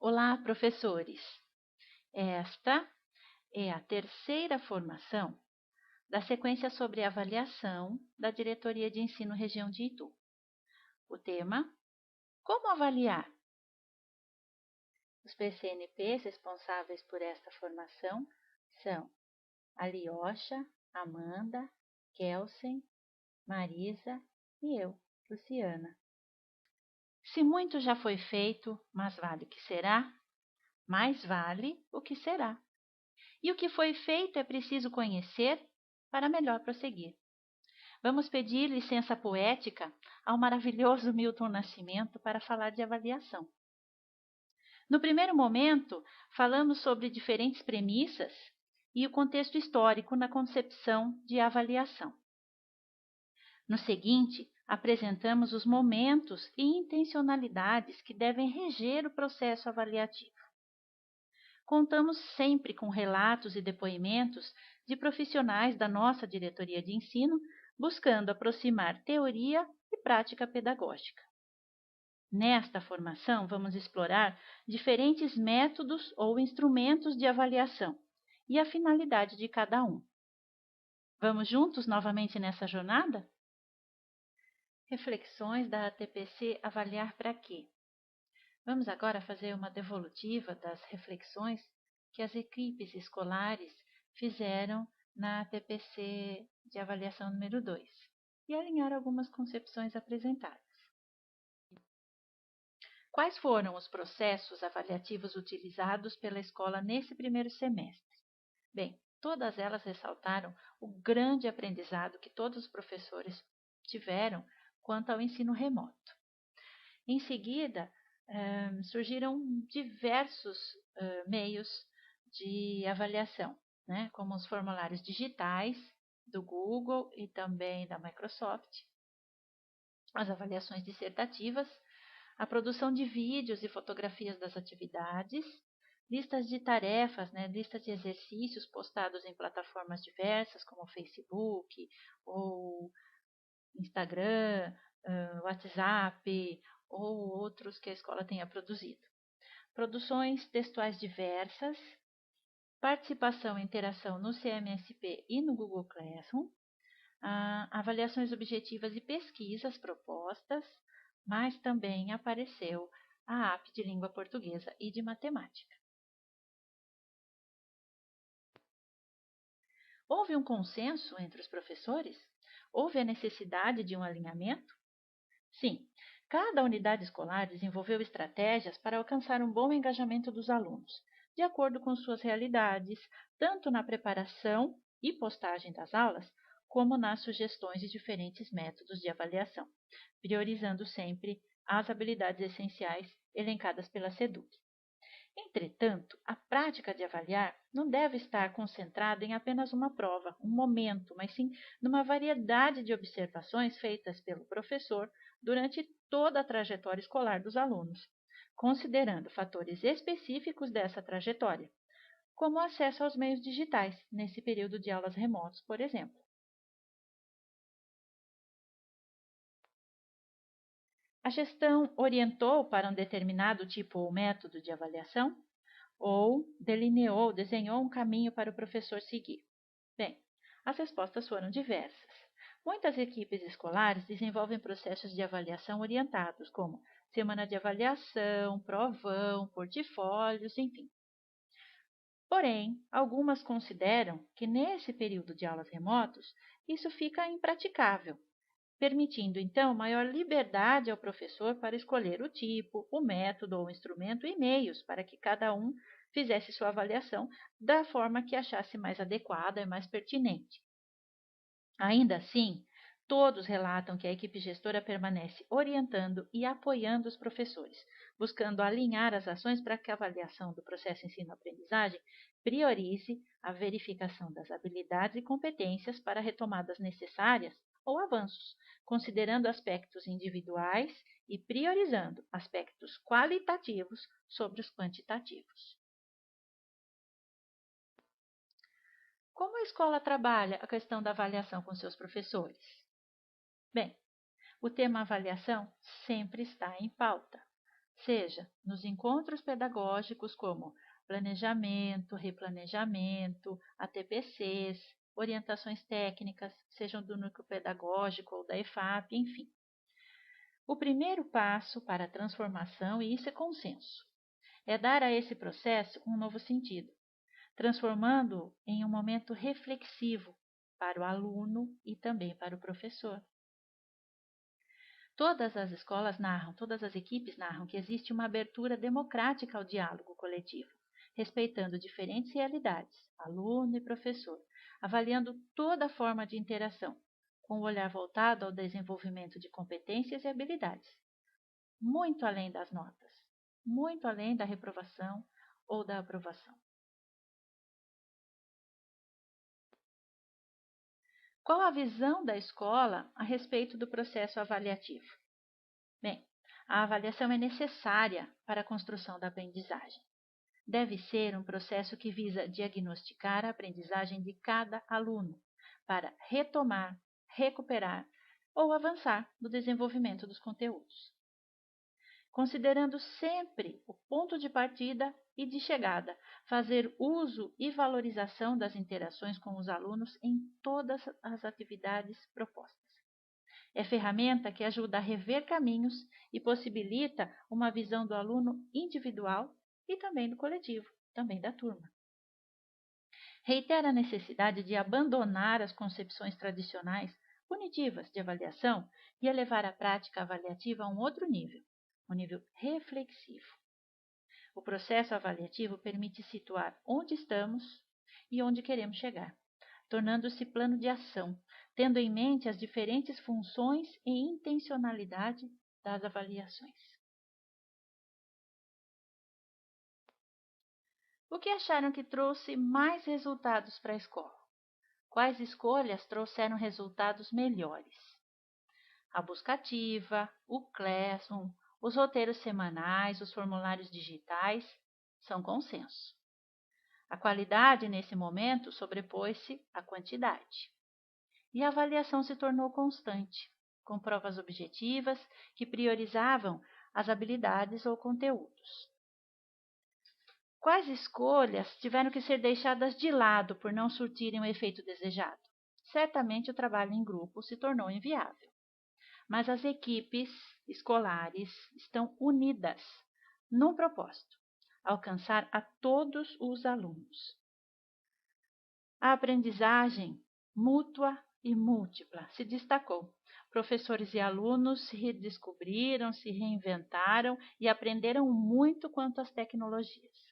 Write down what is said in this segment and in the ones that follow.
Olá, professores! Esta é a terceira formação da sequência sobre avaliação da Diretoria de Ensino Região de Itu. O tema: Como avaliar? Os PCNPs responsáveis por esta formação são a Liosha, Amanda, Kelsen, Marisa e eu, Luciana. Se muito já foi feito, mas vale o que será, mais vale o que será. E o que foi feito é preciso conhecer para melhor prosseguir. Vamos pedir licença poética ao maravilhoso Milton Nascimento para falar de avaliação. No primeiro momento, falamos sobre diferentes premissas e o contexto histórico na concepção de avaliação. No seguinte, apresentamos os momentos e intencionalidades que devem reger o processo avaliativo. Contamos sempre com relatos e depoimentos de profissionais da nossa diretoria de ensino, buscando aproximar teoria e prática pedagógica. Nesta formação, vamos explorar diferentes métodos ou instrumentos de avaliação e a finalidade de cada um. Vamos juntos novamente nessa jornada? Reflexões da TPC Avaliar para quê? Vamos agora fazer uma devolutiva das reflexões que as equipes escolares fizeram na TPC de avaliação número 2 e alinhar algumas concepções apresentadas. Quais foram os processos avaliativos utilizados pela escola nesse primeiro semestre? Bem, todas elas ressaltaram o grande aprendizado que todos os professores tiveram quanto ao ensino remoto. Em seguida, surgiram diversos meios de avaliação, né, como os formulários digitais do Google e também da Microsoft, as avaliações dissertativas, a produção de vídeos e fotografias das atividades, listas de tarefas, né, listas de exercícios postados em plataformas diversas como Facebook ou Instagram, WhatsApp ou outros que a escola tenha produzido. Produções textuais diversas, participação e interação no CMSP e no Google Classroom, avaliações objetivas e pesquisas propostas, mas também apareceu a app de língua portuguesa e de matemática. Houve um consenso entre os professores? Houve a necessidade de um alinhamento? Sim, cada unidade escolar desenvolveu estratégias para alcançar um bom engajamento dos alunos, de acordo com suas realidades, tanto na preparação e postagem das aulas, como nas sugestões de diferentes métodos de avaliação, priorizando sempre as habilidades essenciais elencadas pela SEDUC. Entretanto, a prática de avaliar não deve estar concentrada em apenas uma prova, um momento, mas sim numa variedade de observações feitas pelo professor durante toda a trajetória escolar dos alunos, considerando fatores específicos dessa trajetória, como o acesso aos meios digitais, nesse período de aulas remotas, por exemplo. A gestão orientou para um determinado tipo ou método de avaliação? Ou desenhou um caminho para o professor seguir? Bem, as respostas foram diversas. Muitas equipes escolares desenvolvem processos de avaliação orientados, como semana de avaliação, provão, portfólios, enfim. Porém, algumas consideram que nesse período de aulas remotos, isso fica impraticável, permitindo então maior liberdade ao professor para escolher o tipo, o método ou instrumento e meios para que cada um fizesse sua avaliação da forma que achasse mais adequada e mais pertinente. Ainda assim, todos relatam que a equipe gestora permanece orientando e apoiando os professores, buscando alinhar as ações para que a avaliação do processo ensino-aprendizagem priorize a verificação das habilidades e competências para retomadas necessárias ou avanços, considerando aspectos individuais e priorizando aspectos qualitativos sobre os quantitativos. Como a escola trabalha a questão da avaliação com seus professores? Bem, o tema avaliação sempre está em pauta. seja nos encontros pedagógicos como planejamento, replanejamento, ATPCs, orientações técnicas, sejam do núcleo pedagógico ou da EFAP, enfim. O primeiro passo para a transformação, e isso é consenso, é dar a esse processo um novo sentido, transformando-o em um momento reflexivo para o aluno e também para o professor. Todas as escolas narram, todas as equipes narram que existe uma abertura democrática ao diálogo coletivo, respeitando diferentes realidades, aluno e professor, avaliando toda forma de interação, com o olhar voltado ao desenvolvimento de competências e habilidades, muito além das notas, muito além da reprovação ou da aprovação. Qual a visão da escola a respeito do processo avaliativo? Bem, a avaliação é necessária para a construção da aprendizagem. Deve ser um processo que visa diagnosticar a aprendizagem de cada aluno, para retomar, recuperar ou avançar no desenvolvimento dos conteúdos, considerando sempre o ponto de partida e de chegada, fazer uso e valorização das interações com os alunos em todas as atividades propostas. É ferramenta que ajuda a rever caminhos e possibilita uma visão do aluno individual e também do coletivo, também da turma. Reitera a necessidade de abandonar as concepções tradicionais punitivas de avaliação e elevar a prática avaliativa a um outro nível, um nível reflexivo. O processo avaliativo permite situar onde estamos e onde queremos chegar, tornando-se plano de ação, tendo em mente as diferentes funções e intencionalidade das avaliações. O que acharam que trouxe mais resultados para a escola? Quais escolhas trouxeram resultados melhores? A busca ativa, o Classroom, os roteiros semanais, os formulários digitais são consenso. A qualidade, nesse momento, sobrepôs-se à quantidade. E a avaliação se tornou constante, com provas objetivas que priorizavam as habilidades ou conteúdos. Quais escolhas tiveram que ser deixadas de lado por não surtirem o efeito desejado? Certamente o trabalho em grupo se tornou inviável, mas as equipes escolares estão unidas num propósito: alcançar a todos os alunos. A aprendizagem mútua e múltipla se destacou. Professores e alunos se redescobriram, se reinventaram e aprenderam muito quanto às tecnologias.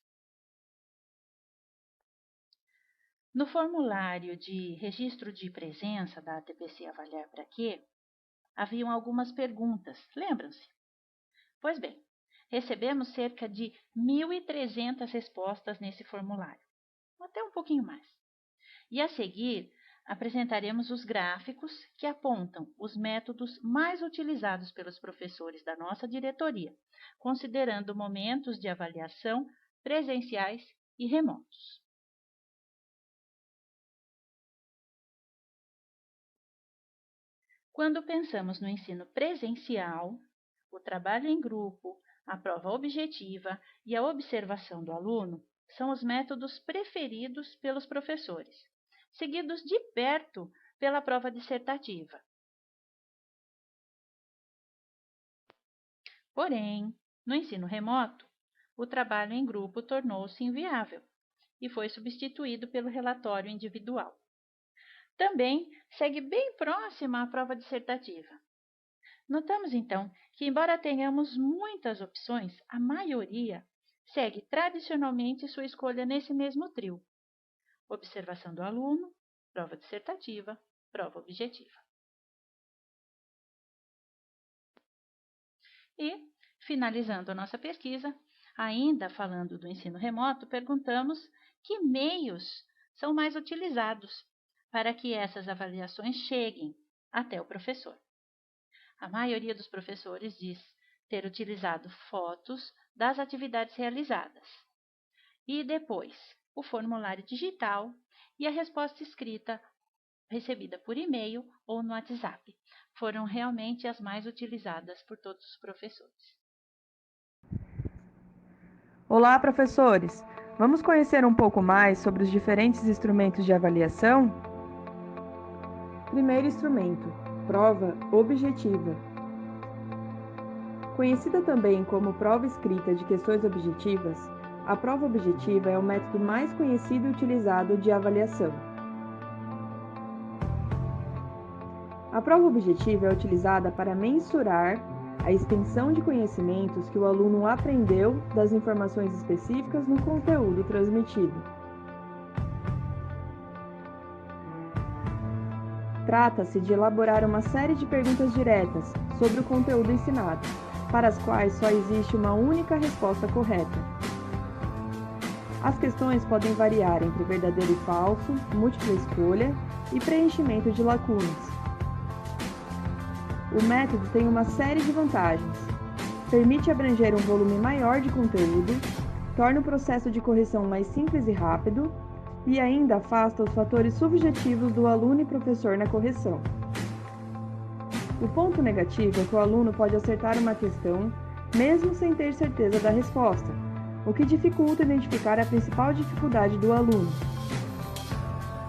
No formulário de registro de presença da ATPC Avaliar Para Quê, haviam algumas perguntas, lembram-se? Pois bem, recebemos cerca de 1.300 respostas nesse formulário, até um pouquinho mais. E a seguir, apresentaremos os gráficos que apontam os métodos mais utilizados pelos professores da nossa diretoria, considerando momentos de avaliação presenciais e remotos. Quando pensamos no ensino presencial, o trabalho em grupo, a prova objetiva e a observação do aluno são os métodos preferidos pelos professores, seguidos de perto pela prova dissertativa. Porém, no ensino remoto, o trabalho em grupo tornou-se inviável e foi substituído pelo relatório individual. Também segue bem próxima à prova dissertativa. Notamos, então, que, embora tenhamos muitas opções, a maioria segue tradicionalmente sua escolha nesse mesmo trio: observação do aluno, prova dissertativa, prova objetiva. E, finalizando a nossa pesquisa, ainda falando do ensino remoto, perguntamos que meios são mais utilizados para que essas avaliações cheguem até o professor. A maioria dos professores diz ter utilizado fotos das atividades realizadas e depois o formulário digital e a resposta escrita recebida por e-mail ou no WhatsApp foram realmente as mais utilizadas por todos os professores. Olá, professores! Vamos conhecer um pouco mais sobre os diferentes instrumentos de avaliação? Primeiro instrumento: prova objetiva. Conhecida também como prova escrita de questões objetivas, a prova objetiva é o método mais conhecido e utilizado de avaliação. A prova objetiva é utilizada para mensurar a extensão de conhecimentos que o aluno aprendeu das informações específicas no conteúdo transmitido. Trata-se de elaborar uma série de perguntas diretas sobre o conteúdo ensinado, para as quais só existe uma única resposta correta. As questões podem variar entre verdadeiro e falso, múltipla escolha e preenchimento de lacunas. O método tem uma série de vantagens. Permite abranger um volume maior de conteúdo, torna o processo de correção mais simples e rápido e ainda afasta os fatores subjetivos do aluno e professor na correção. O ponto negativo é que o aluno pode acertar uma questão mesmo sem ter certeza da resposta, o que dificulta identificar a principal dificuldade do aluno.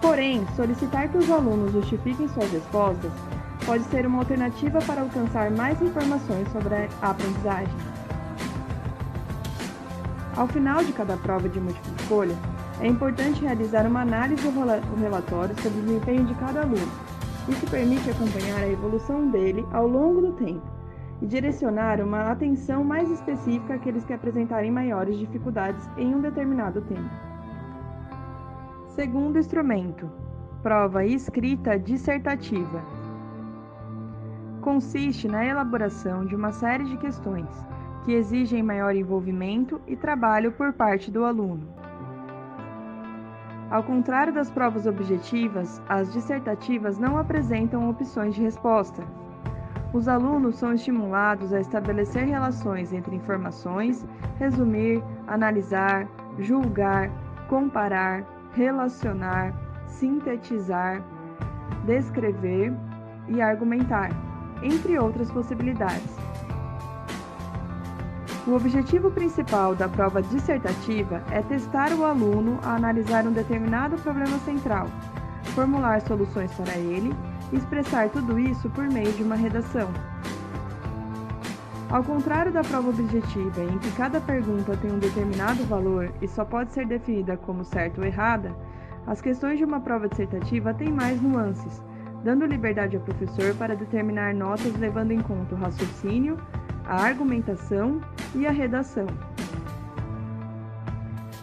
Porém, solicitar que os alunos justifiquem suas respostas pode ser uma alternativa para alcançar mais informações sobre a aprendizagem. Ao final de cada prova de múltipla escolha, é importante realizar uma análise do relatório sobre o desempenho de cada aluno. Isso permite acompanhar a evolução dele ao longo do tempo e direcionar uma atenção mais específica àqueles que apresentarem maiores dificuldades em um determinado tema. Segundo instrumento: prova escrita dissertativa. Consiste na elaboração de uma série de questões que exigem maior envolvimento e trabalho por parte do aluno. Ao contrário das provas objetivas, as dissertativas não apresentam opções de resposta. Os alunos são estimulados a estabelecer relações entre informações, resumir, analisar, julgar, comparar, relacionar, sintetizar, descrever e argumentar, entre outras possibilidades. O objetivo principal da prova dissertativa é testar o aluno a analisar um determinado problema central, formular soluções para ele e expressar tudo isso por meio de uma redação. Ao contrário da prova objetiva, em que cada pergunta tem um determinado valor e só pode ser definida como certa ou errada, as questões de uma prova dissertativa têm mais nuances, dando liberdade ao professor para determinar notas levando em conta o raciocínio, a argumentação e a redação.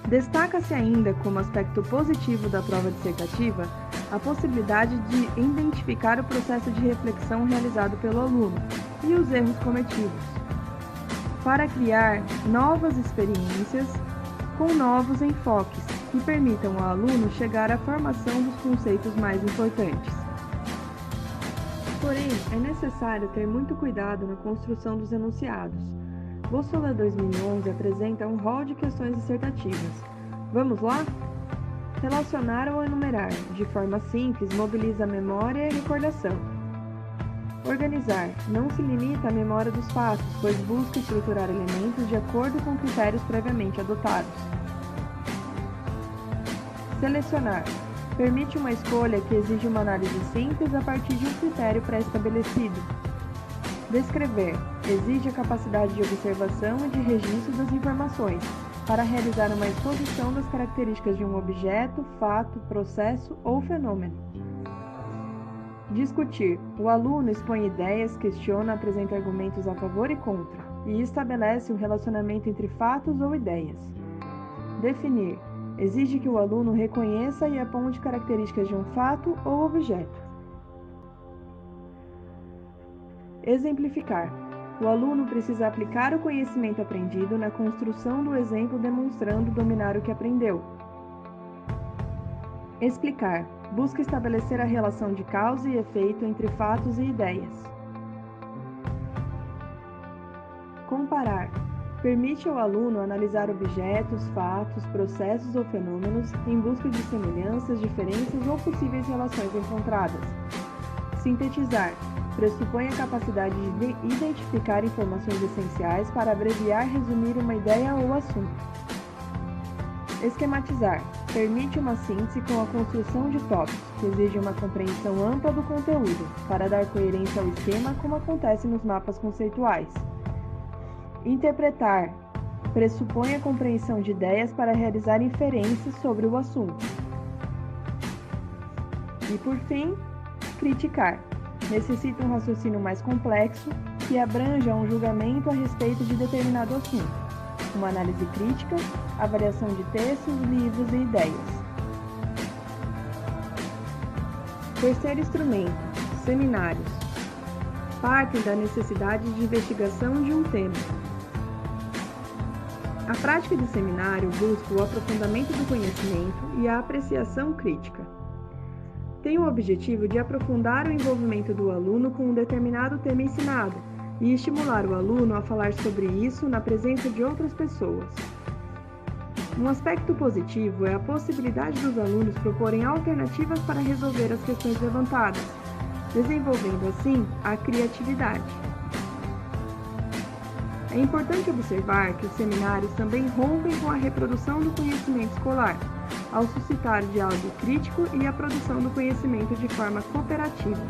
Destaca-se ainda como aspecto positivo da prova dissertativa a possibilidade de identificar o processo de reflexão realizado pelo aluno e os erros cometidos, para criar novas experiências com novos enfoques que permitam ao aluno chegar à formação dos conceitos mais importantes. Porém, é necessário ter muito cuidado na construção dos enunciados. Bússola 2011 apresenta um rol de questões dissertativas. Vamos lá? Relacionar ou enumerar, de forma simples, mobiliza a memória e a recordação. Organizar, não se limita à memória dos fatos, pois busca estruturar elementos de acordo com critérios previamente adotados. Selecionar, permite uma escolha que exige uma análise simples a partir de um critério pré-estabelecido. Descrever, exige a capacidade de observação e de registro das informações, para realizar uma exposição das características de um objeto, fato, processo ou fenômeno. Discutir, o aluno expõe ideias, questiona, apresenta argumentos a favor e contra, e estabelece um relacionamento entre fatos ou ideias. Definir, exige que o aluno reconheça e aponte características de um fato ou objeto. Exemplificar. O aluno precisa aplicar o conhecimento aprendido na construção do exemplo demonstrando dominar o que aprendeu. Explicar. Busca estabelecer a relação de causa e efeito entre fatos e ideias. Comparar. Permite ao aluno analisar objetos, fatos, processos ou fenômenos em busca de semelhanças, diferenças ou possíveis relações encontradas. Sintetizar. Pressupõe a capacidade de identificar informações essenciais para abreviar e resumir uma ideia ou assunto. Esquematizar. Permite uma síntese com a construção de tópicos, que exige uma compreensão ampla do conteúdo, para dar coerência ao esquema como acontece nos mapas conceituais. Interpretar. Pressupõe a compreensão de ideias para realizar inferências sobre o assunto. E por fim, criticar. Necessita um raciocínio mais complexo que abranja um julgamento a respeito de determinado assunto, uma análise crítica, avaliação de textos, livros e ideias. Terceiro instrumento, seminários. Partem da necessidade de investigação de um tema. A prática de seminário busca o aprofundamento do conhecimento e a apreciação crítica. Tem o objetivo de aprofundar o envolvimento do aluno com um determinado tema ensinado e estimular o aluno a falar sobre isso na presença de outras pessoas. Um aspecto positivo é a possibilidade dos alunos proporem alternativas para resolver as questões levantadas, desenvolvendo assim a criatividade. É importante observar que os seminários também rompem com a reprodução do conhecimento escolar, ao suscitar o diálogo crítico e a produção do conhecimento de forma cooperativa.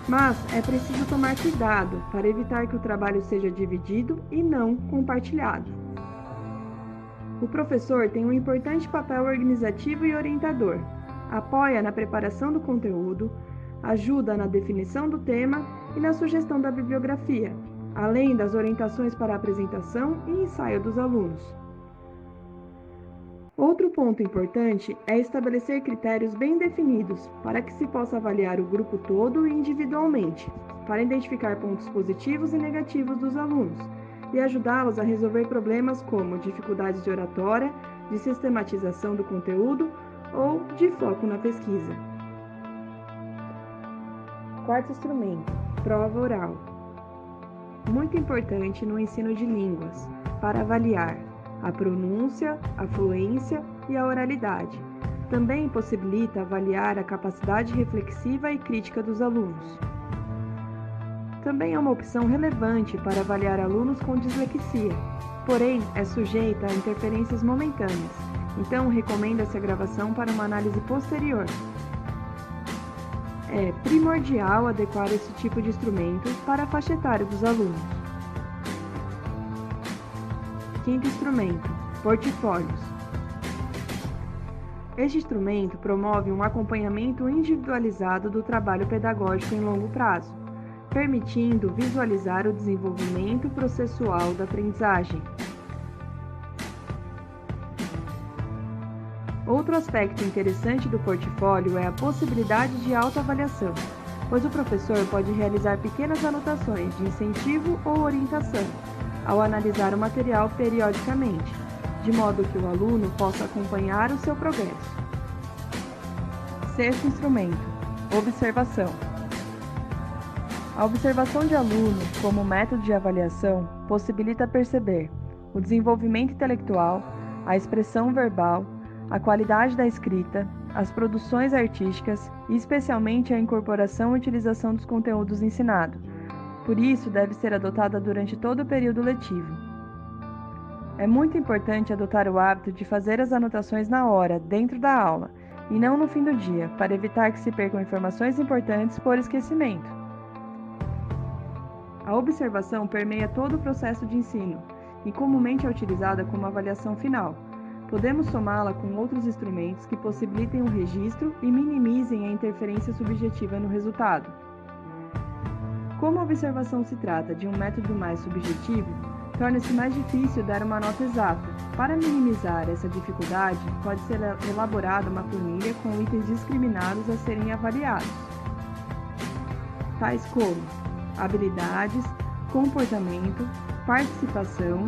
Mas é preciso tomar cuidado para evitar que o trabalho seja dividido e não compartilhado. O professor tem um importante papel organizativo e orientador, apoia na preparação do conteúdo, ajuda na definição do tema e na sugestão da bibliografia, além das orientações para a apresentação e ensaio dos alunos. Outro ponto importante é estabelecer critérios bem definidos para que se possa avaliar o grupo todo e individualmente, para identificar pontos positivos e negativos dos alunos e ajudá-los a resolver problemas como dificuldades de oratória, de sistematização do conteúdo ou de foco na pesquisa. Quarto instrumento, prova oral. Muito importante no ensino de línguas, para avaliar a pronúncia, a fluência e a oralidade. Também possibilita avaliar a capacidade reflexiva e crítica dos alunos. Também é uma opção relevante para avaliar alunos com dislexia, porém é sujeita a interferências momentâneas, então recomenda-se a gravação para uma análise posterior. É primordial adequar esse tipo de instrumento para a faixa etária dos alunos. Quinto instrumento, portfólios. Este instrumento promove um acompanhamento individualizado do trabalho pedagógico em longo prazo, permitindo visualizar o desenvolvimento processual da aprendizagem. Outro aspecto interessante do portfólio é a possibilidade de autoavaliação, pois o professor pode realizar pequenas anotações de incentivo ou orientação, ao analisar o material periodicamente, de modo que o aluno possa acompanhar o seu progresso. Sexto instrumento, observação. A observação de aluno, como método de avaliação, possibilita perceber o desenvolvimento intelectual, a expressão verbal, a qualidade da escrita, as produções artísticas e especialmente a incorporação e utilização dos conteúdos ensinados. Por isso, deve ser adotada durante todo o período letivo. É muito importante adotar o hábito de fazer as anotações na hora, dentro da aula, e não no fim do dia, para evitar que se percam informações importantes por esquecimento. A observação permeia todo o processo de ensino e comumente é utilizada como avaliação final. Podemos somá-la com outros instrumentos que possibilitem o registro e minimizem a interferência subjetiva no resultado. Como a observação se trata de um método mais subjetivo, torna-se mais difícil dar uma nota exata. Para minimizar essa dificuldade, pode ser elaborada uma planilha com itens discriminados a serem avaliados, tais como habilidades, comportamento, participação,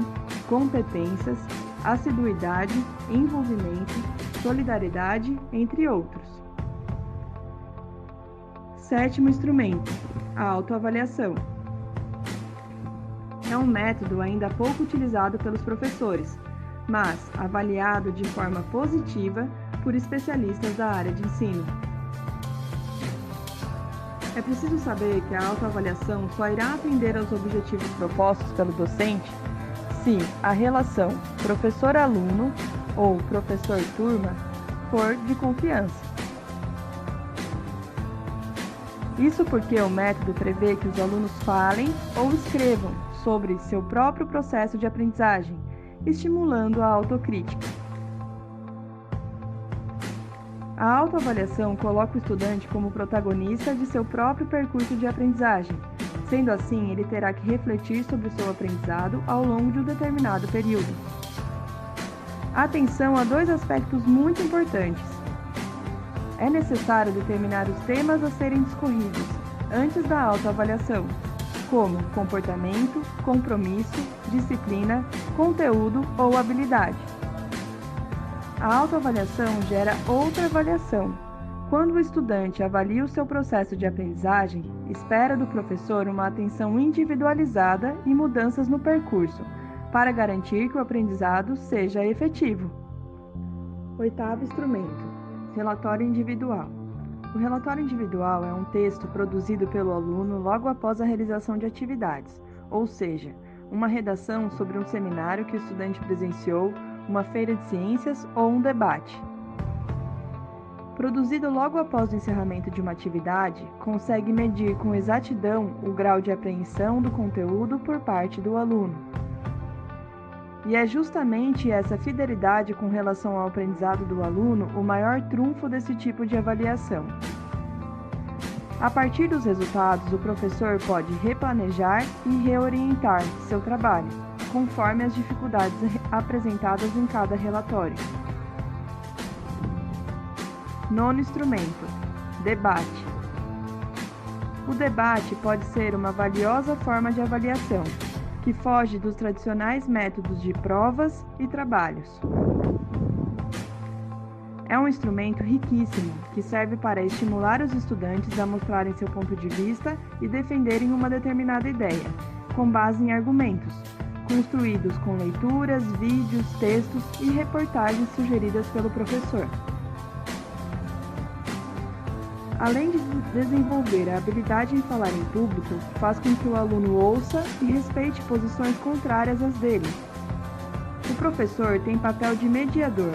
competências, assiduidade, envolvimento, solidariedade, entre outros. Sétimo instrumento, a autoavaliação. É um método ainda pouco utilizado pelos professores, mas avaliado de forma positiva por especialistas da área de ensino. É preciso saber que a autoavaliação só irá atender aos objetivos propostos pelo docente se a relação professor-aluno ou professor turma for de confiança. Isso porque o método prevê que os alunos falem ou escrevam sobre seu próprio processo de aprendizagem, estimulando a autocrítica. A autoavaliação coloca o estudante como protagonista de seu próprio percurso de aprendizagem. Sendo assim, ele terá que refletir sobre o seu aprendizado ao longo de um determinado período. Atenção a dois aspectos muito importantes. É necessário determinar os temas a serem discorridos antes da autoavaliação, como comportamento, compromisso, disciplina, conteúdo ou habilidade. A autoavaliação gera outra avaliação. Quando o estudante avalia o seu processo de aprendizagem, espera do professor uma atenção individualizada e mudanças no percurso, para garantir que o aprendizado seja efetivo. Oitavo instrumento: relatório individual. O relatório individual é um texto produzido pelo aluno logo após a realização de atividades, ou seja, uma redação sobre um seminário que o estudante presenciou, uma feira de ciências ou um debate. Produzido logo após o encerramento de uma atividade, consegue medir com exatidão o grau de apreensão do conteúdo por parte do aluno. E é justamente essa fidelidade com relação ao aprendizado do aluno o maior trunfo desse tipo de avaliação. A partir dos resultados, o professor pode replanejar e reorientar seu trabalho, conforme as dificuldades apresentadas em cada relatório. Nono instrumento: debate. O debate pode ser uma valiosa forma de avaliação, que foge dos tradicionais métodos de provas e trabalhos. É um instrumento riquíssimo, que serve para estimular os estudantes a mostrarem seu ponto de vista e defenderem uma determinada ideia, com base em argumentos, construídos com leituras, vídeos, textos e reportagens sugeridas pelo professor. Além de desenvolver a habilidade em falar em público, faz com que o aluno ouça e respeite posições contrárias às dele. O professor tem papel de mediador,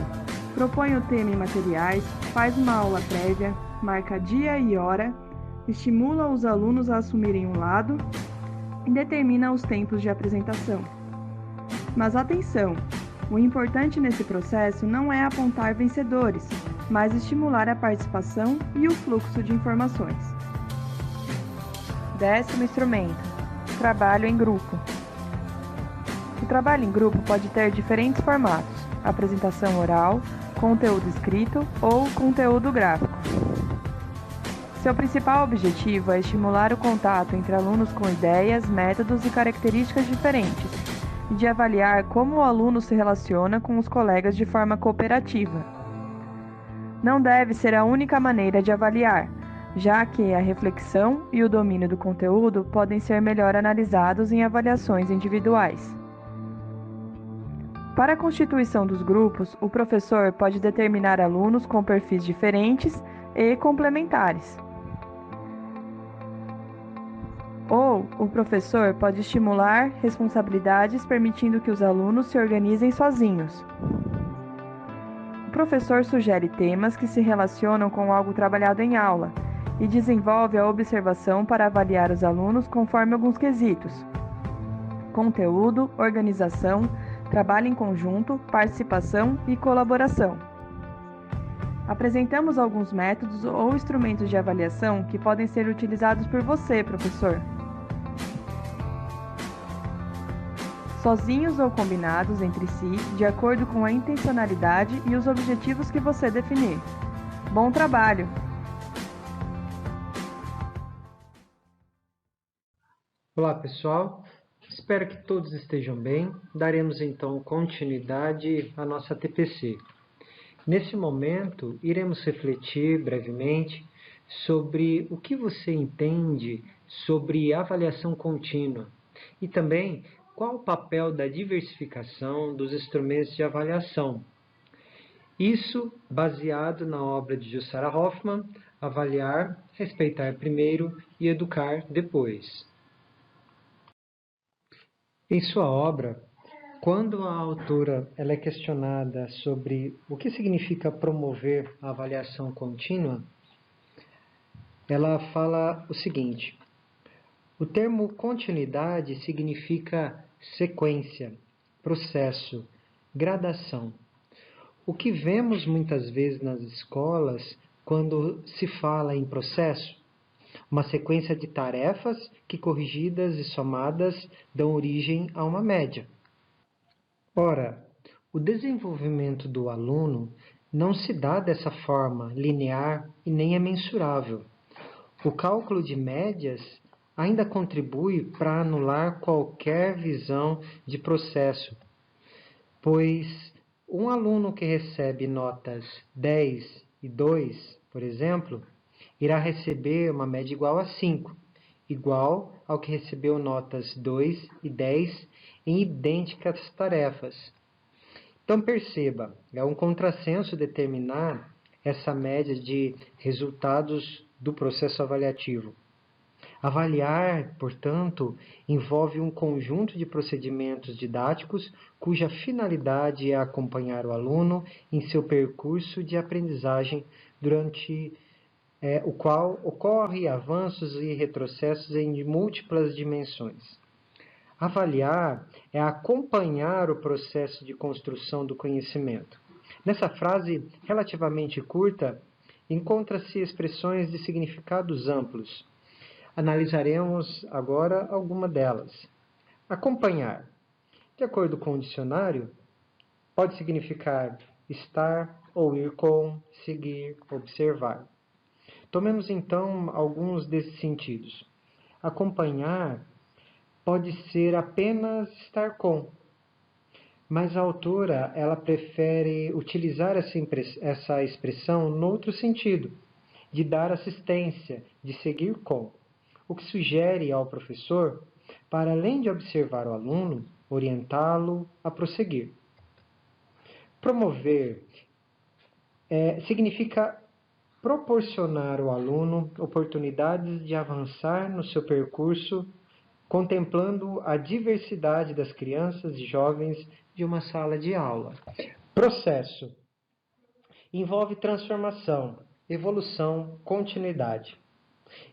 propõe o tema e materiais, faz uma aula prévia, marca dia e hora, estimula os alunos a assumirem um lado e determina os tempos de apresentação. Mas atenção! O importante nesse processo não é apontar vencedores, mas estimular a participação e o fluxo de informações. Décimo instrumento: trabalho em grupo. O trabalho em grupo pode ter diferentes formatos: apresentação oral, conteúdo escrito ou conteúdo gráfico. Seu principal objetivo é estimular o contato entre alunos com ideias, métodos e características diferentes, e de avaliar como o aluno se relaciona com os colegas de forma cooperativa. Não deve ser a única maneira de avaliar, já que a reflexão e o domínio do conteúdo podem ser melhor analisados em avaliações individuais. Para a constituição dos grupos, o professor pode determinar alunos com perfis diferentes e complementares. Ou o professor pode estimular responsabilidades permitindo que os alunos se organizem sozinhos. O professor sugere temas que se relacionam com algo trabalhado em aula e desenvolve a observação para avaliar os alunos conforme alguns quesitos: conteúdo, organização, trabalho em conjunto, participação e colaboração. Apresentamos alguns métodos ou instrumentos de avaliação que podem ser utilizados por você, professor. Sozinhos ou combinados entre si, de acordo com a intencionalidade e os objetivos que você definir. Bom trabalho! Olá, pessoal. Espero que todos estejam bem. Daremos então continuidade à nossa TPC. Nesse momento, iremos refletir brevemente sobre o que você entende sobre avaliação contínua e também qual o papel da diversificação dos instrumentos de avaliação. Isso baseado na obra de Jussara Hoffmann, Avaliar, Respeitar Primeiro e Educar Depois. Em sua obra, Quando a autora ela é questionada sobre o que significa promover a avaliação contínua, ela fala o seguinte: o termo continuidade significa sequência, processo, gradação. O que vemos muitas vezes nas escolas quando se fala em processo? Uma sequência de tarefas que, corrigidas e somadas, dão origem a uma média. Ora, o desenvolvimento do aluno não se dá dessa forma linear e nem é mensurável. O cálculo de médias ainda contribui para anular qualquer visão de processo, pois um aluno que recebe notas 10 e 2, por exemplo, irá receber uma média igual a 5, igual ao que recebeu notas 2 e 10 em idênticas tarefas. Então perceba, é um contrassenso determinar essa média de resultados do processo avaliativo. Avaliar, portanto, envolve um conjunto de procedimentos didáticos cuja finalidade é acompanhar o aluno em seu percurso de aprendizagem, durante o qual ocorrem avanços e retrocessos em múltiplas dimensões. Avaliar é acompanhar o processo de construção do conhecimento. Nessa frase relativamente curta, encontra-se expressões de significados amplos. Analisaremos agora alguma delas. Acompanhar. De acordo com o dicionário, pode significar estar ou ir com, seguir, observar. Tomemos então alguns desses sentidos. Acompanhar pode ser apenas estar com, mas a autora ela prefere utilizar essa expressão noutro sentido, de dar assistência, de seguir com, o que sugere ao professor, para além de observar o aluno, orientá-lo a prosseguir. Promover significa proporcionar ao aluno oportunidades de avançar no seu percurso, contemplando a diversidade das crianças e jovens de uma sala de aula. Processo envolve transformação, evolução, continuidade.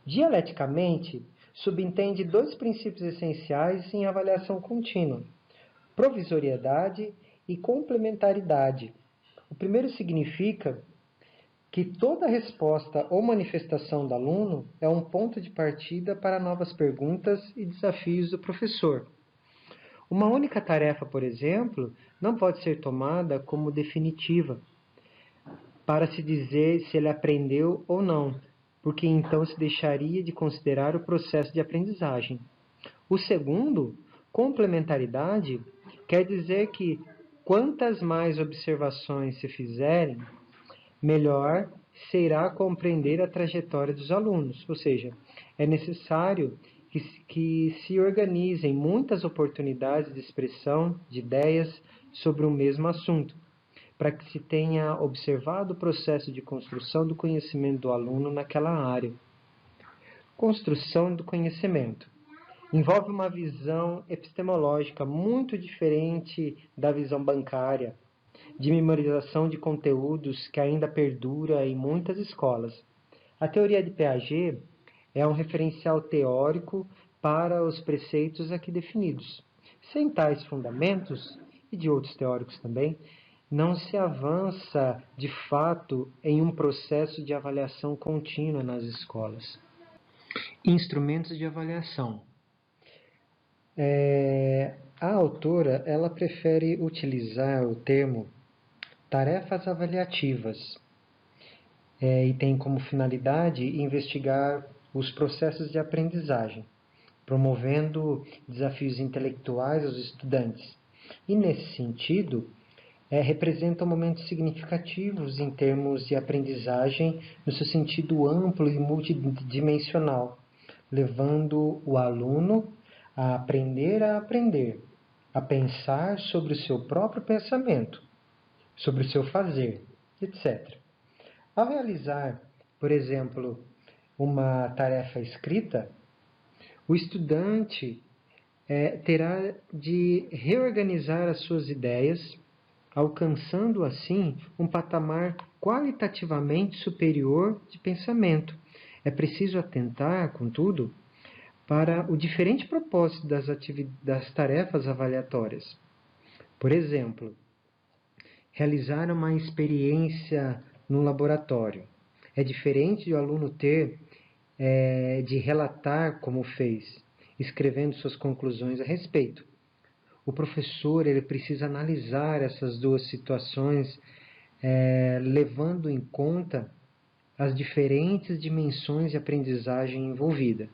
Dialeticamente, subentende dois princípios essenciais em avaliação contínua: provisoriedade e complementaridade. O primeiro significa que toda resposta ou manifestação do aluno é um ponto de partida para novas perguntas e desafios do professor. Uma única tarefa, por exemplo, não pode ser tomada como definitiva para se dizer se ele aprendeu ou não, porque então se deixaria de considerar o processo de aprendizagem. O segundo, complementaridade, quer dizer que quantas mais observações se fizerem, melhor se irá compreender a trajetória dos alunos, ou seja, é necessário que se organizem muitas oportunidades de expressão de ideias sobre o mesmo assunto, para que se tenha observado o processo de construção do conhecimento do aluno naquela área. Construção do conhecimento envolve uma visão epistemológica muito diferente da visão bancária, de memorização de conteúdos que ainda perdura em muitas escolas. A teoria de Piaget é um referencial teórico para os preceitos aqui definidos. Sem tais fundamentos, e de outros teóricos também, não se avança de fato em um processo de avaliação contínua nas escolas. Instrumentos de avaliação. A autora ela prefere utilizar o termo tarefas avaliativas e tem como finalidade investigar os processos de aprendizagem, promovendo desafios intelectuais aos estudantes. E, nesse sentido, representam momentos significativos em termos de aprendizagem no seu sentido amplo e multidimensional, levando o aluno a aprender, a pensar sobre o seu próprio pensamento, sobre o seu fazer, etc. Ao realizar, por exemplo, uma tarefa escrita, o estudante terá de reorganizar as suas ideias, alcançando assim um patamar qualitativamente superior de pensamento. É preciso atentar, contudo, para o diferente propósito das tarefas avaliatórias. Por exemplo, realizar uma experiência no laboratório. É diferente de o aluno de relatar como fez, escrevendo suas conclusões a respeito. O professor ele precisa analisar essas duas situações, levando em conta as diferentes dimensões de aprendizagem envolvida.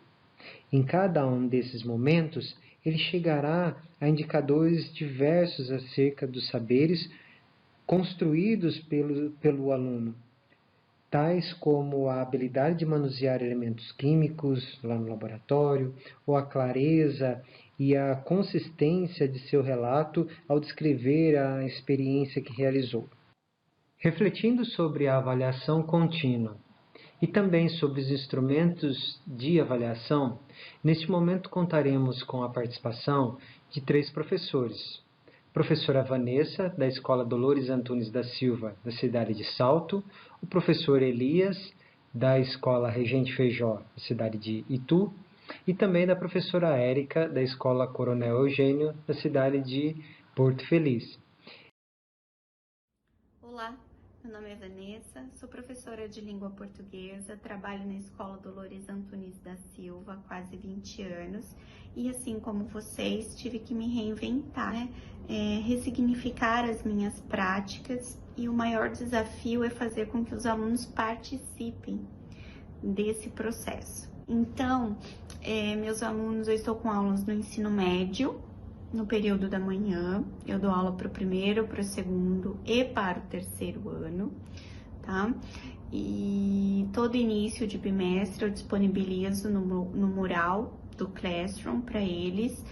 Em cada um desses momentos, ele chegará a indicadores diversos acerca dos saberes construídos pelo aluno, tais como a habilidade de manusear elementos químicos lá no laboratório, ou a clareza e a consistência de seu relato ao descrever a experiência que realizou. Refletindo sobre a avaliação contínua e também sobre os instrumentos de avaliação, neste momento contaremos com a participação de 3 professores. Professora Vanessa, da Escola Dolores Antunes da Silva, da cidade de Salto, o professor Elias, da Escola Regente Feijó, da cidade de Itu, e também da professora Érica, da Escola Coronel Eugênio, da cidade de Porto Feliz. Olá, meu nome é Vanessa, sou professora de língua portuguesa, trabalho na Escola Dolores Antunes da Silva há quase 20 anos e, assim como vocês, tive que me reinventar, ressignificar as minhas práticas, e o maior desafio é fazer com que os alunos participem desse processo. Então, meus alunos, eu estou com alunos no ensino médio, no período da manhã, eu dou aula para o primeiro, para o segundo e para o terceiro ano, tá? E todo início de bimestre eu disponibilizo no mural do Classroom para eles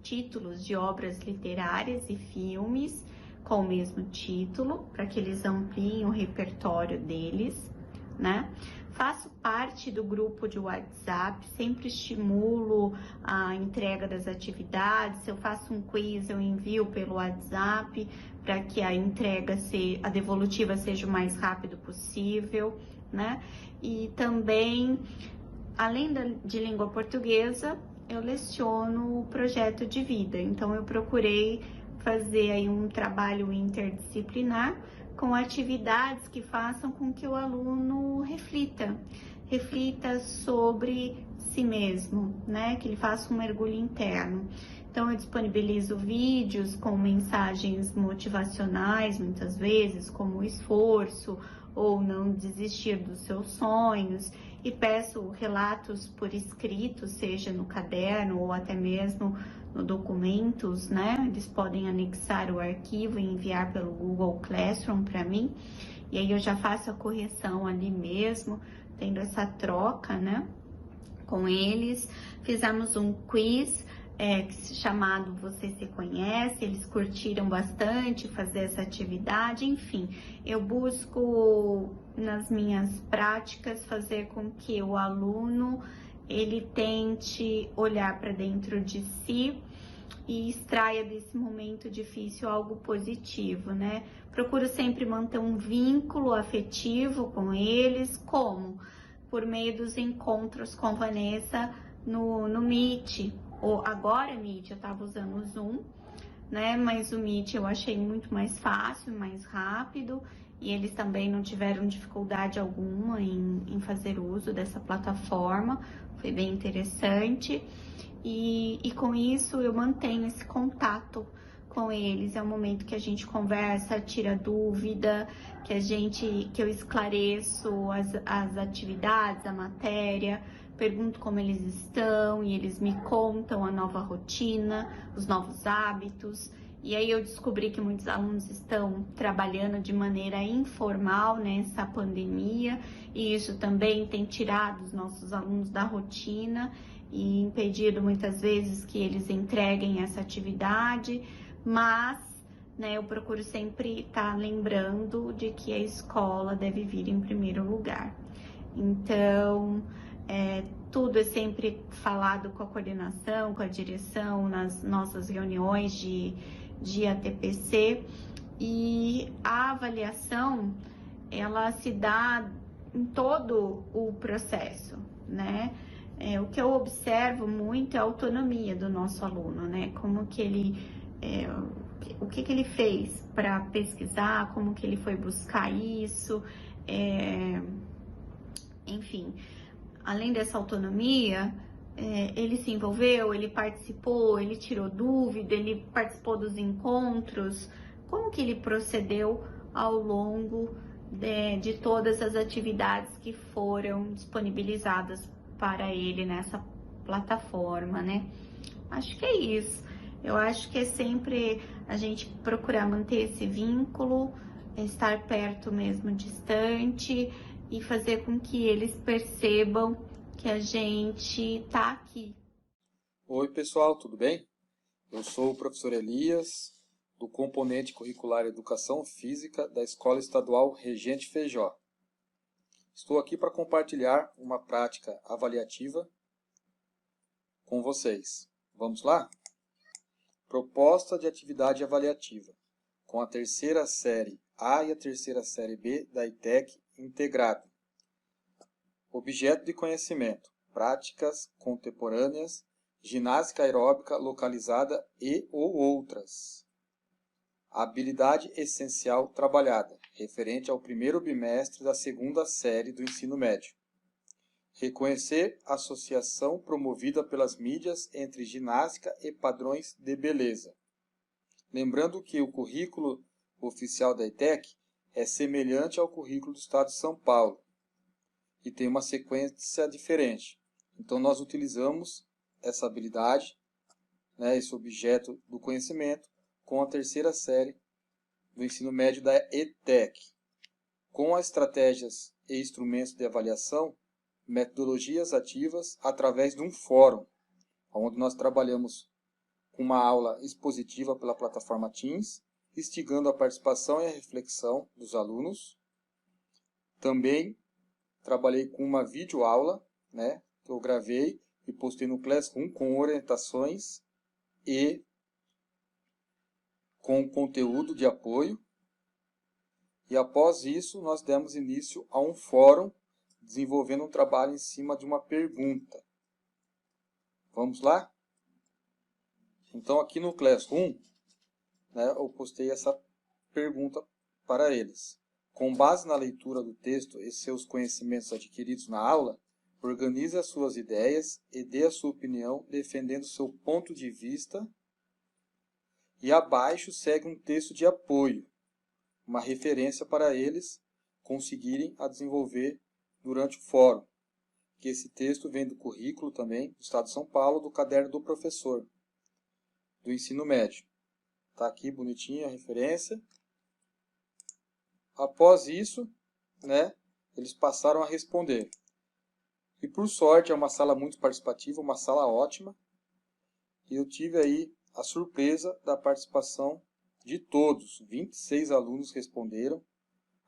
títulos de obras literárias e filmes com o mesmo título, para que eles ampliem o repertório deles, né? Faço parte do grupo de WhatsApp, sempre estimulo a entrega das atividades. Se eu faço um quiz, eu envio pelo WhatsApp para que a devolutiva seja o mais rápido possível, né? E também, além de língua portuguesa, eu leciono o projeto de vida. Então, eu procurei fazer aí um trabalho interdisciplinar com atividades que façam com que o aluno reflita sobre si mesmo, né? Que ele faça um mergulho interno. Então, eu disponibilizo vídeos com mensagens motivacionais, muitas vezes, como o esforço ou não desistir dos seus sonhos, e peço relatos por escrito, seja no caderno ou até mesmo no documentos, né? Eles podem anexar o arquivo e enviar pelo Google Classroom para mim, e aí eu já faço a correção ali mesmo, tendo essa troca, né, com eles. Fizemos um quiz chamado Você Se Conhece, eles curtiram bastante fazer essa atividade. Enfim, eu busco nas minhas práticas fazer com que o aluno ele tente olhar para dentro de si e extraia desse momento difícil algo positivo, né? Procuro sempre manter um vínculo afetivo com eles, como? Por meio dos encontros com Vanessa no Meet, ou agora Meet, eu estava usando o Zoom, né? Mas o Meet eu achei muito mais fácil, mais rápido, e eles também não tiveram dificuldade alguma em fazer uso dessa plataforma, foi bem interessante. E com isso eu mantenho esse contato com eles. É um momento que a gente conversa, tira dúvida, que eu esclareço as atividades, a matéria, pergunto como eles estão e eles me contam a nova rotina, os novos hábitos. E aí eu descobri que muitos alunos estão trabalhando de maneira informal nessa pandemia, e isso também tem tirado os nossos alunos da rotina e impedido muitas vezes que eles entreguem essa atividade, mas, né, eu procuro sempre estar lembrando de que a escola deve vir em primeiro lugar. Então, tudo é sempre falado com a coordenação, com a direção, nas nossas reuniões de ATPC, e a avaliação, ela se dá em todo o processo, né? O que eu observo muito é a autonomia do nosso aluno, né? Como que ele, o que ele fez para pesquisar, como que ele foi buscar isso, enfim. Além dessa autonomia, ele se envolveu, ele participou, ele tirou dúvida, ele participou dos encontros, como que ele procedeu ao longo de todas as atividades que foram disponibilizadas para ele nessa plataforma, né? Acho que é isso. Eu acho que é sempre a gente procurar manter esse vínculo, estar perto mesmo, distante, e fazer com que eles percebam que a gente tá aqui. Oi pessoal, tudo bem? Eu sou o professor Elias, do componente curricular Educação Física da Escola Estadual Regente Feijó. Estou aqui para compartilhar uma prática avaliativa com vocês. Vamos lá? Proposta de atividade avaliativa, com a terceira série A e a terceira série B da ITEC integrado. Objeto de conhecimento, práticas contemporâneas, ginástica aeróbica localizada e ou outras. Habilidade essencial trabalhada, referente ao primeiro bimestre da segunda série do ensino médio. Reconhecer a associação promovida pelas mídias entre ginástica e padrões de beleza. Lembrando que o currículo oficial da ITEC é semelhante ao currículo do Estado de São Paulo e tem uma sequência diferente. Então, nós utilizamos essa habilidade, né, esse objeto do conhecimento, com a terceira série do ensino médio da ETEC, com as estratégias e instrumentos de avaliação, metodologias ativas através de um fórum, onde nós trabalhamos com uma aula expositiva pela plataforma Teams, instigando a participação e a reflexão dos alunos. Também trabalhei com uma videoaula, né, que eu gravei e postei no Classroom com orientações e com conteúdo de apoio. E após isso, nós demos início a um fórum, desenvolvendo um trabalho em cima de uma pergunta. Vamos lá? Então, aqui no Classroom, né, eu postei essa pergunta para eles. Com base na leitura do texto e seus conhecimentos adquiridos na aula, organize as suas ideias e dê a sua opinião defendendo seu ponto de vista. E abaixo segue um texto de apoio, uma referência para eles conseguirem a desenvolver durante o fórum. Que esse texto vem do currículo também do Estado de São Paulo, do caderno do professor, do ensino médio. Está aqui bonitinha a referência. Após isso, né, eles passaram a responder. E por sorte é uma sala muito participativa, uma sala ótima. E eu tive aí a surpresa da participação de todos. 26 alunos responderam,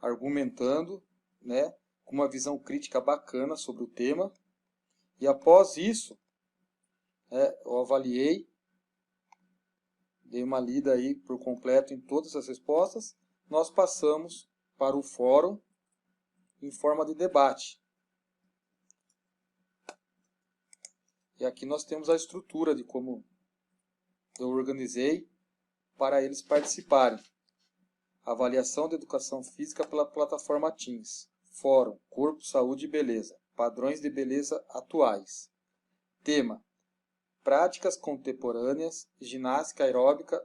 argumentando, né, com uma visão crítica bacana sobre o tema. E após isso, eu avaliei, dei uma lida aí por completo em todas as respostas. Nós passamos para o fórum em forma de debate. E aqui nós temos a estrutura de como eu organizei para eles participarem. Avaliação de educação física pela plataforma Teams. Fórum, corpo, saúde e beleza. Padrões de beleza atuais. Tema: práticas contemporâneas, ginástica aeróbica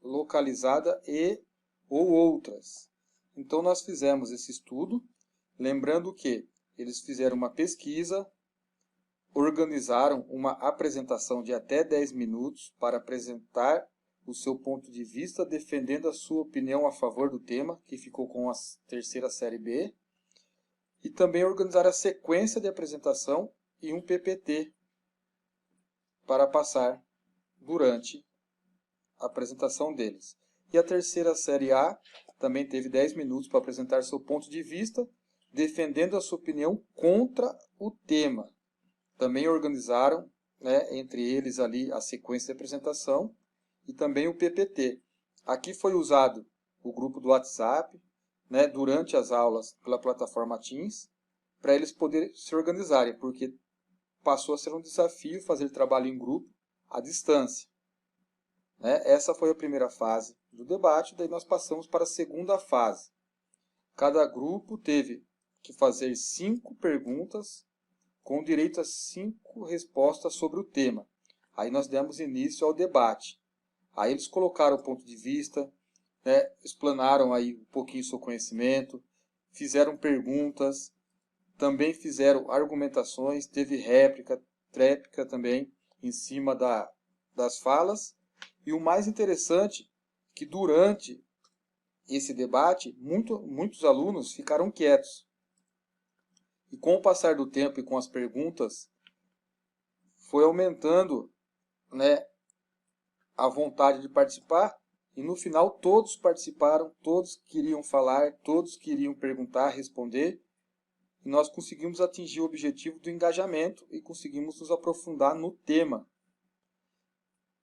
localizada e ou outras. Então nós fizemos esse estudo, lembrando que eles fizeram uma pesquisa, organizaram uma apresentação de até 10 minutos para apresentar o seu ponto de vista, defendendo a sua opinião a favor do tema, que ficou com a terceira série B, e também organizar a sequência de apresentação e um PPT para passar durante a apresentação deles. E a terceira série A também teve 10 minutos para apresentar seu ponto de vista, defendendo a sua opinião contra o tema. também organizaram, né, entre eles ali a sequência de apresentação e também o PPT. Aqui foi usado o grupo do WhatsApp, né, durante as aulas pela plataforma Teams, para eles poderem se organizarem, porque passou a ser um desafio fazer trabalho em grupo à distância. Né? Essa foi a primeira fase do debate, daí nós passamos para a segunda fase. Cada grupo teve que fazer 5 perguntas com direito a 5 respostas sobre o tema. Aí nós demos início ao debate. Aí eles colocaram o ponto de vista, né, explanaram aí um pouquinho o seu conhecimento, fizeram perguntas, também fizeram argumentações, teve réplica, tréplica também em cima das falas. E o mais interessante, que durante esse debate, muitos alunos ficaram quietos. E com o passar do tempo e com as perguntas, foi aumentando, né, a vontade de participar. E no final todos participaram, todos queriam falar, todos queriam perguntar, responder. E nós conseguimos atingir o objetivo do engajamento e conseguimos nos aprofundar no tema.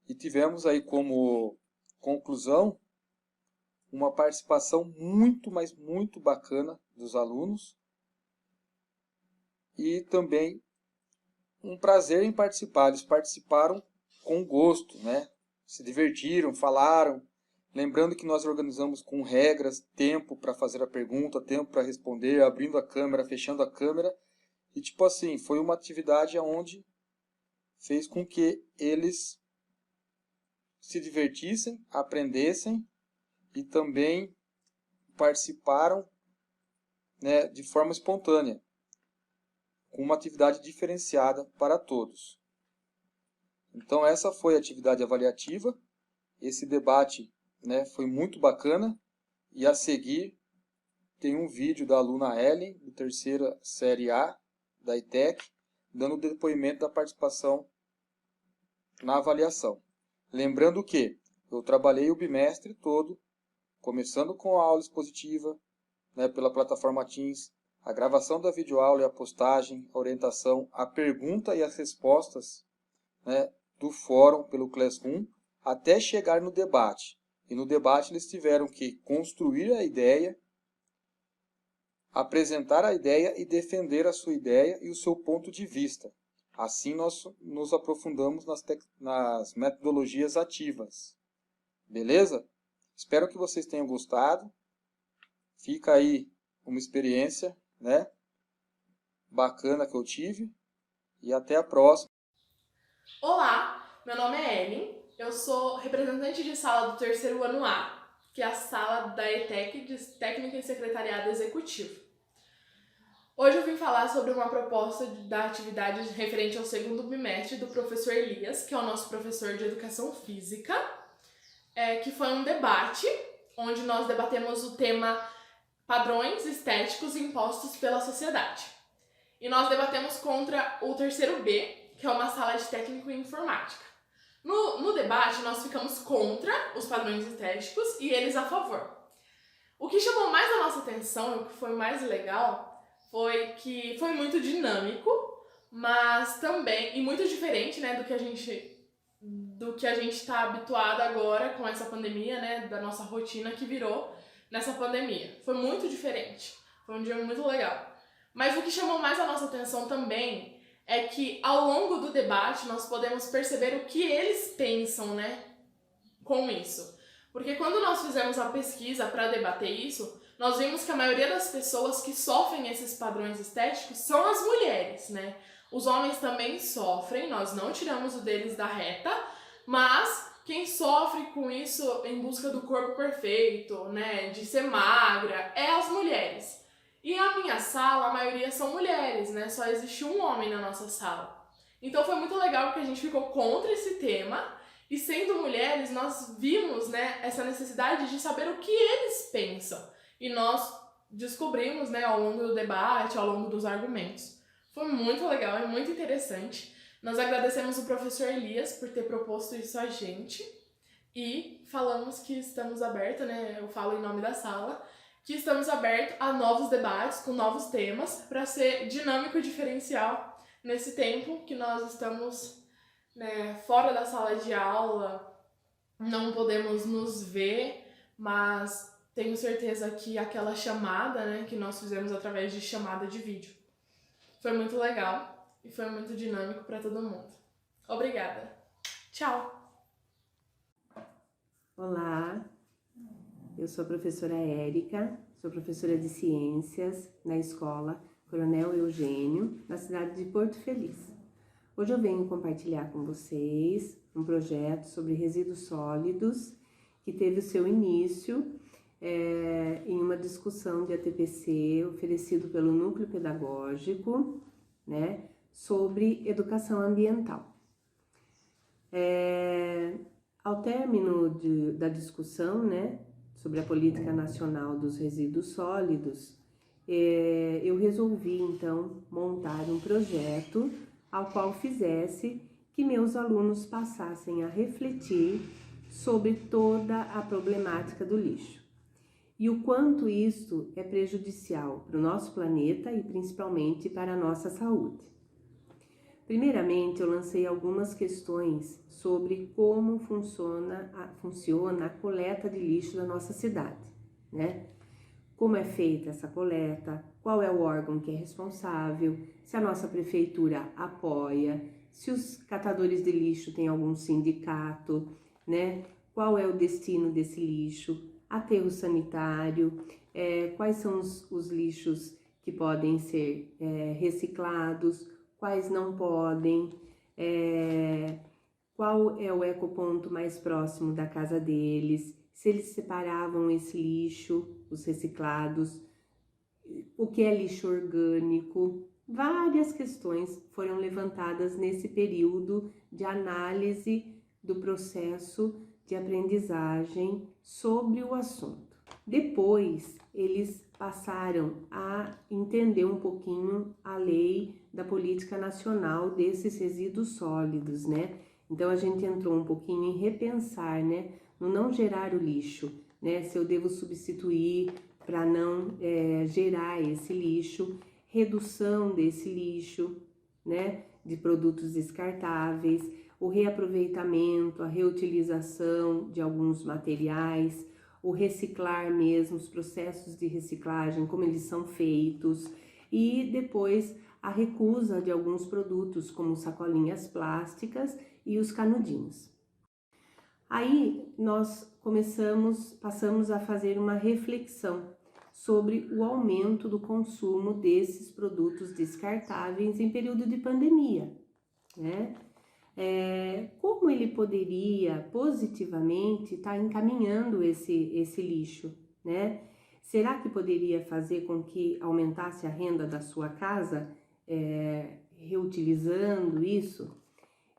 E tivemos aí como conclusão uma participação muito, mas muito bacana dos alunos. E também um prazer em participar. Eles participaram com gosto, né? Se divertiram, falaram. Lembrando que nós organizamos com regras, tempo para fazer a pergunta, tempo para responder, abrindo a câmera, fechando a câmera. E tipo assim, foi uma atividade onde fez com que eles se divertissem, aprendessem e também participaram, né, de forma espontânea, com uma atividade diferenciada para todos. Então essa foi a atividade avaliativa. Esse debate, né, foi muito bacana. E a seguir tem um vídeo da aluna Ellen, do terceira série A da ETEC, dando depoimento da participação na avaliação. Lembrando que eu trabalhei o bimestre todo, começando com a aula expositiva, né, pela plataforma Teams, a gravação da videoaula e a postagem, a orientação, a pergunta e as respostas, né, do fórum pelo Classroom, até chegar no debate. E no debate eles tiveram que construir a ideia, apresentar a ideia e defender a sua ideia e o seu ponto de vista. Assim nós nos aprofundamos nas metodologias ativas. Beleza? Espero que vocês tenham gostado. Fica aí uma experiência, né, bacana que eu tive. E até a próxima. Olá, meu nome é Ellen. Eu sou representante de sala do terceiro ano A, que é a sala da ETEC de Técnica em Secretariado Executivo. Hoje eu vim falar sobre uma proposta da atividade referente ao segundo bimestre do professor Elias, que é o nosso professor de Educação Física, que foi um debate onde nós debatemos o tema padrões estéticos impostos pela sociedade. E nós debatemos contra o terceiro B, que é uma sala de técnico em informática. No debate, nós ficamos contra os padrões estéticos e eles a favor. O que chamou mais a nossa atenção e o que foi mais legal foi que foi muito dinâmico, mas também, e muito diferente, né, do que a gente está habituado agora com essa pandemia, né, da nossa rotina que virou nessa pandemia. Foi muito diferente, foi um dia muito legal. Mas o que chamou mais a nossa atenção também é que ao longo do debate nós podemos perceber o que eles pensam, né, com isso. Porque quando nós fizemos a pesquisa para debater isso, nós vimos que a maioria das pessoas que sofrem esses padrões estéticos são as mulheres, né? Os homens também sofrem, nós não tiramos o deles da reta, mas quem sofre com isso em busca do corpo perfeito, né, de ser magra, é as mulheres. E a minha sala, a maioria são mulheres, né? Só existe um homem na nossa sala. Então foi muito legal porque a gente ficou contra esse tema e sendo mulheres nós vimos, né, essa necessidade de saber o que eles pensam. E nós descobrimos, né, ao longo do debate, ao longo dos argumentos. Foi muito legal, é muito interessante. Nós agradecemos o professor Elias por ter proposto isso a gente e falamos que estamos abertos, né, eu falo em nome da sala, que estamos abertos a novos debates com novos temas para ser dinâmico e diferencial nesse tempo que nós estamos, né, fora da sala de aula, não podemos nos ver, mas tenho certeza que aquela chamada, né, que nós fizemos através de chamada de vídeo, foi muito legal e foi muito dinâmico para todo mundo. Obrigada. Tchau! Olá, eu sou a professora Érica, sou professora de Ciências na escola Coronel Eugênio, na cidade de Porto Feliz. Hoje eu venho compartilhar com vocês um projeto sobre resíduos sólidos que teve o seu início em uma discussão de ATPC oferecido pelo Núcleo Pedagógico, né, sobre educação ambiental. Ao término da discussão, né, sobre a Política Nacional dos Resíduos Sólidos, eu resolvi, então, montar um projeto ao qual fizesse que meus alunos passassem a refletir sobre toda a problemática do lixo e o quanto isto é prejudicial para o nosso planeta e principalmente para a nossa saúde. Primeiramente, eu lancei algumas questões sobre como funciona a coleta de lixo da nossa cidade, né? Como é feita essa coleta, qual é o órgão que é responsável, se a nossa prefeitura apoia, se os catadores de lixo têm algum sindicato, né? Qual é o destino desse lixo, aterro sanitário, quais são os lixos que podem ser reciclados, quais não podem, qual é o ecoponto mais próximo da casa deles, se eles separavam esse lixo, os reciclados, o que é lixo orgânico. Várias questões foram levantadas nesse período de análise do processo de aprendizagem sobre o assunto. Depois, eles passaram a entender um pouquinho a lei da Política Nacional desses resíduos sólidos, né? Então, a gente entrou um pouquinho em repensar, né, no não gerar o lixo, né? Se eu devo substituir para não gerar esse lixo, redução desse lixo, né, de produtos descartáveis, o reaproveitamento, a reutilização de alguns materiais, o reciclar mesmo, os processos de reciclagem, como eles são feitos, e depois a recusa de alguns produtos, como sacolinhas plásticas e os canudinhos. Aí nós passamos a fazer uma reflexão sobre o aumento do consumo desses produtos descartáveis em período de pandemia, né? Como ele poderia positivamente estar encaminhando esse lixo, né? Será que poderia fazer com que aumentasse a renda da sua casa, reutilizando isso?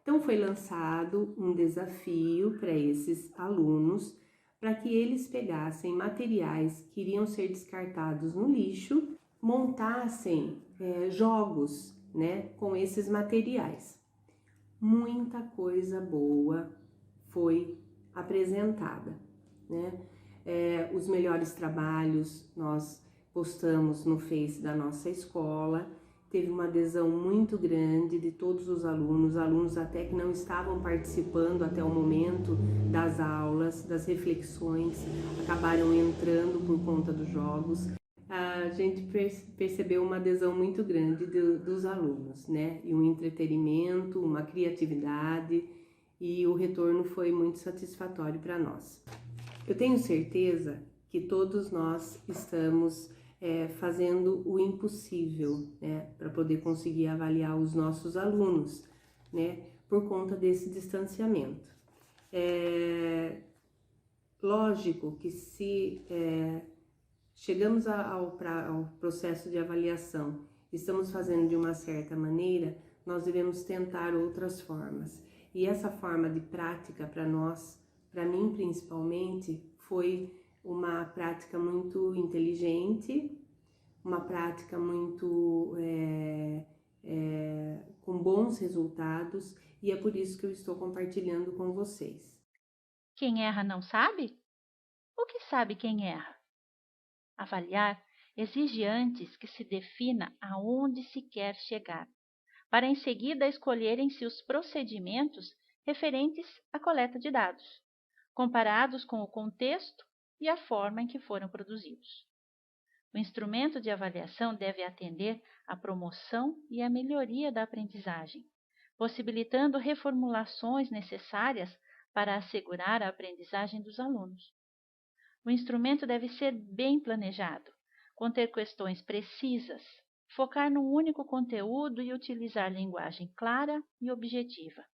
Então foi lançado um desafio para esses alunos, para que eles pegassem materiais que iriam ser descartados no lixo, montassem jogos, né, com esses materiais. Muita coisa boa foi apresentada, né? Os melhores trabalhos nós postamos no Face da nossa escola, teve uma adesão muito grande de todos os alunos até que não estavam participando até o momento das aulas, das reflexões, acabaram entrando por conta dos jogos. A gente percebeu uma adesão muito grande dos alunos, né? E um entretenimento, uma criatividade, e o retorno foi muito satisfatório para nós. Eu tenho certeza que todos nós estamos fazendo o impossível, né, para poder conseguir avaliar os nossos alunos, né, por conta desse distanciamento. Lógico que se chegamos ao processo de avaliação, estamos fazendo de uma certa maneira, nós devemos tentar outras formas. E essa forma de prática para nós, para mim principalmente, foi uma prática muito inteligente, uma prática muito com bons resultados, e é por isso que eu estou compartilhando com vocês. Quem erra não sabe? O que sabe quem erra? Avaliar exige antes que se defina aonde se quer chegar, para em seguida escolherem-se os procedimentos referentes à coleta de dados, comparados com o contexto e a forma em que foram produzidos. O instrumento de avaliação deve atender à promoção e à melhoria da aprendizagem, possibilitando reformulações necessárias para assegurar a aprendizagem dos alunos. O instrumento deve ser bem planejado, conter questões precisas, focar num único conteúdo e utilizar linguagem clara e objetiva.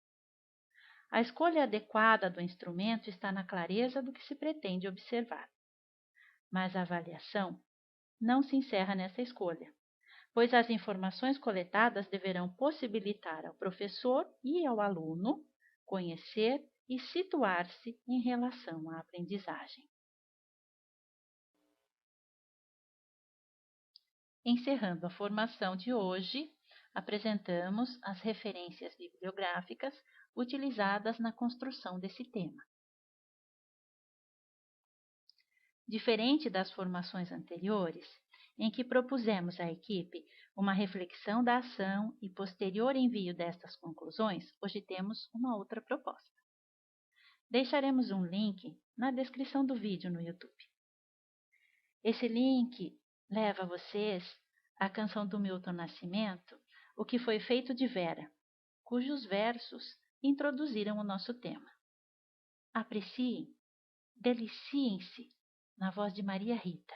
A escolha adequada do instrumento está na clareza do que se pretende observar. Mas a avaliação não se encerra nessa escolha, pois as informações coletadas deverão possibilitar ao professor e ao aluno conhecer e situar-se em relação à aprendizagem. Encerrando a formação de hoje, apresentamos as referências bibliográficas utilizadas na construção desse tema. Diferente das formações anteriores, em que propusemos à equipe uma reflexão da ação e posterior envio destas conclusões, hoje temos uma outra proposta. Deixaremos um link na descrição do vídeo no YouTube. Esse link leva vocês à canção do Milton Nascimento, O que foi feito de Vera, cujos versos introduziram o nosso tema. Apreciem, deliciem-se na voz de Maria Rita.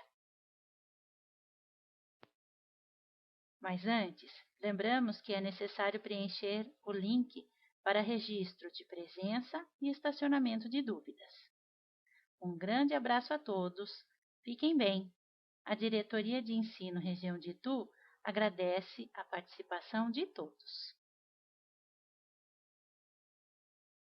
Mas antes, lembramos que é necessário preencher o link para registro de presença e estacionamento de dúvidas. Um grande abraço a todos, fiquem bem. A Diretoria de Ensino Região de Itu agradece a participação de todos.